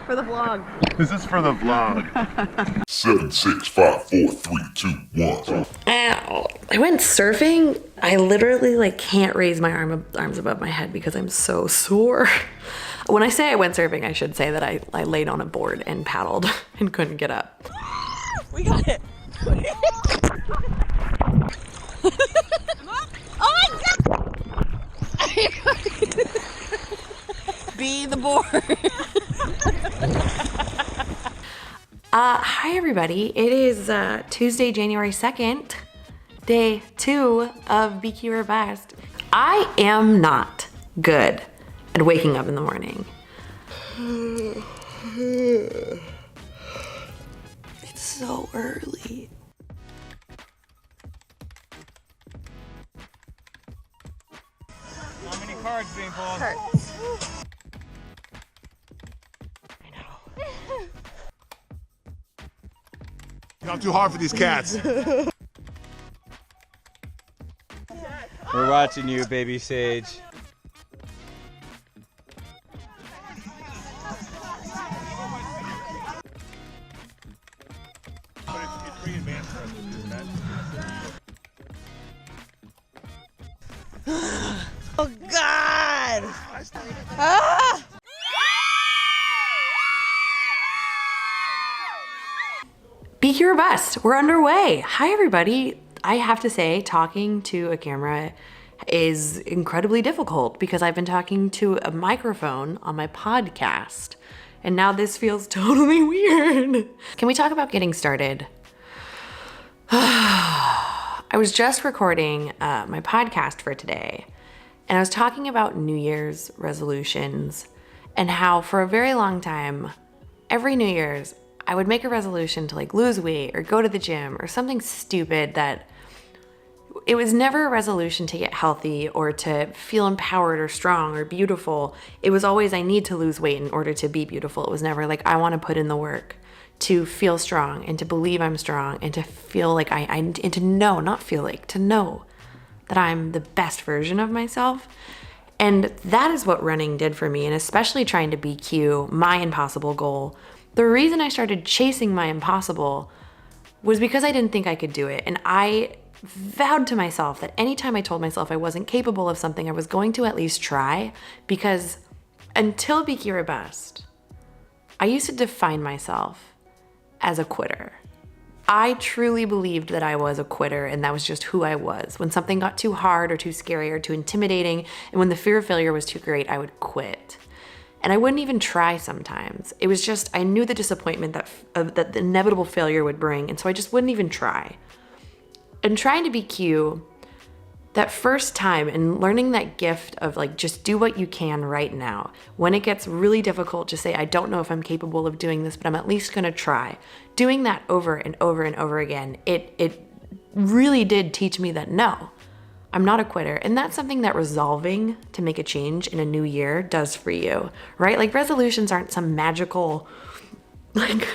For the vlog. This is for the vlog. 7, 6, 5, 4, 3, 2, 1. Ow. I went surfing. I literally like can't raise my arms above my head because I'm so sore. When I say I went surfing, I should say that I laid on a board and paddled and couldn't get up. We got it. Oh my god! Be the board. Hi everybody. It is Tuesday, January 2nd, day 2 of BQ or Bust. I am not good at waking up in the morning. It's so early. How many cards being pulled? Hurts. Not too hard for these cats. We're watching you, baby Sage. Oh god! Ah! BQ or Bust, we're underway. Hi everybody. I have to say, talking to a camera is incredibly difficult because I've been talking to a microphone on my podcast, and now this feels totally weird. Can we talk about getting started? I was just recording my podcast for today, and I was talking about New Year's resolutions and how for a very long time, every New Year's, I would make a resolution to like lose weight or go to the gym or something stupid that it was never a resolution to get healthy or to feel empowered or strong or beautiful. It was always, I need to lose weight in order to be beautiful. It was never like, I want to put in the work to feel strong and to believe I'm strong and to feel like and to know, not feel like, to know that I'm the best version of myself. And that is what running did for me, and especially trying to BQ my impossible goal. The reason I started chasing my impossible was because I didn't think I could do it. And I vowed to myself that anytime I told myself I wasn't capable of something, I was going to at least try, because until BQ or Bust, I used to define myself as a quitter. I truly believed that I was a quitter, and that was just who I was. When something got too hard or too scary or too intimidating, and when the fear of failure was too great, I would quit. And I wouldn't even try sometimes. It was just, I knew the disappointment that the inevitable failure would bring, and so I just wouldn't even try. And trying to BQ that first time and learning that gift of like, just do what you can right now. When it gets really difficult, just say, I don't know if I'm capable of doing this, but I'm at least gonna try. Doing that over and over and over again, it really did teach me that no, I'm not a quitter. And that's something that resolving to make a change in a new year does for you, right? Like resolutions aren't some magical, like,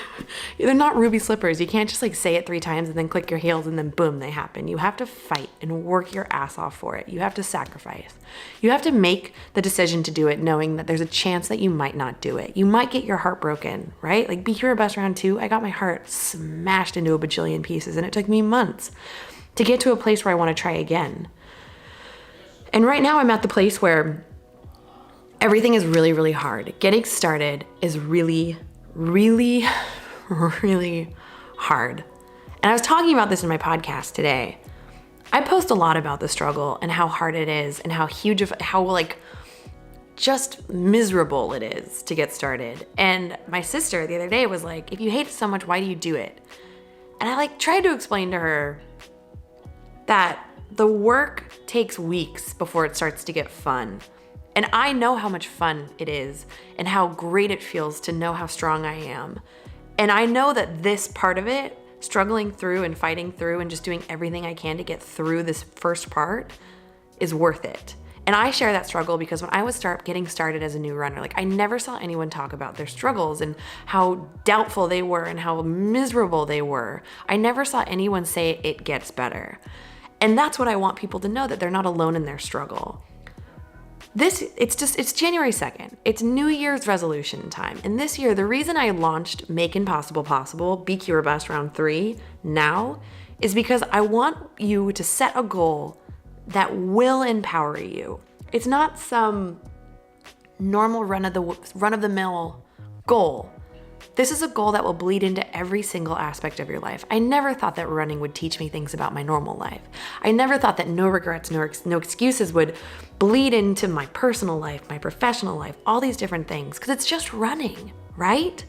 they're not ruby slippers. You can't just like say it 3 times and then click your heels and then boom, they happen. You have to fight and work your ass off for it. You have to sacrifice. You have to make the decision to do it knowing that there's a chance that you might not do it. You might get your heart broken, right? Like BQ or Bust round 2, I got my heart smashed into a bajillion pieces, and it took me months to get to a place where I want to try again. And right now I'm at the place where everything is really, really hard. Getting started is really, really, really hard. And I was talking about this in my podcast today. I post a lot about the struggle and how hard it is and how huge of, how like just miserable it is to get started. And my sister the other day was like, if you hate it so much, why do you do it? And I like tried to explain to her that the work takes weeks before it starts to get fun. And I know how much fun it is and how great it feels to know how strong I am. And I know that this part of it, struggling through and fighting through and just doing everything I can to get through this first part, is worth it. And I share that struggle because when I was getting started as a new runner, like I never saw anyone talk about their struggles and how doubtful they were and how miserable they were. I never saw anyone say it gets better. And that's what I want people to know, that they're not alone in their struggle. It's January 2nd. It's New Year's resolution time. And this year, the reason I launched Make Impossible Possible, Be Your Best Round 3 now is because I want you to set a goal that will empower you. It's not some normal run-of-the-mill goal. This is a goal that will bleed into every single aspect of your life. I never thought that running would teach me things about my normal life. I never thought that no regrets, no excuses would bleed into my personal life, my professional life, all these different things, because it's just running, right?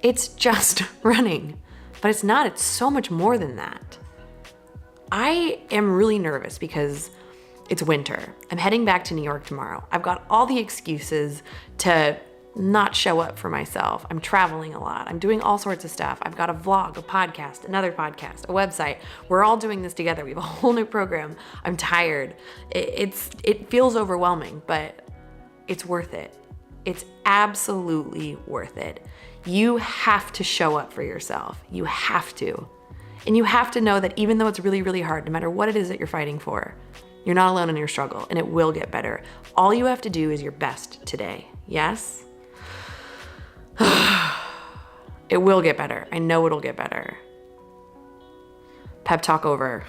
It's just running, but it's not. It's so much more than that. I am really nervous because it's winter. I'm heading back to New York tomorrow. I've got all the excuses to not show up for myself. I'm traveling a lot. I'm doing all sorts of stuff. I've got a vlog, a podcast, another podcast, a website. We're all doing this together. We have a whole new program. I'm tired. It feels overwhelming, but it's worth it. It's absolutely worth it. You have to show up for yourself. You have to. And you have to know that even though it's really, really hard, no matter what it is that you're fighting for, you're not alone in your struggle, and it will get better. All you have to do is your best today. Yes? It will get better. I know it'll get better. Pep talk over.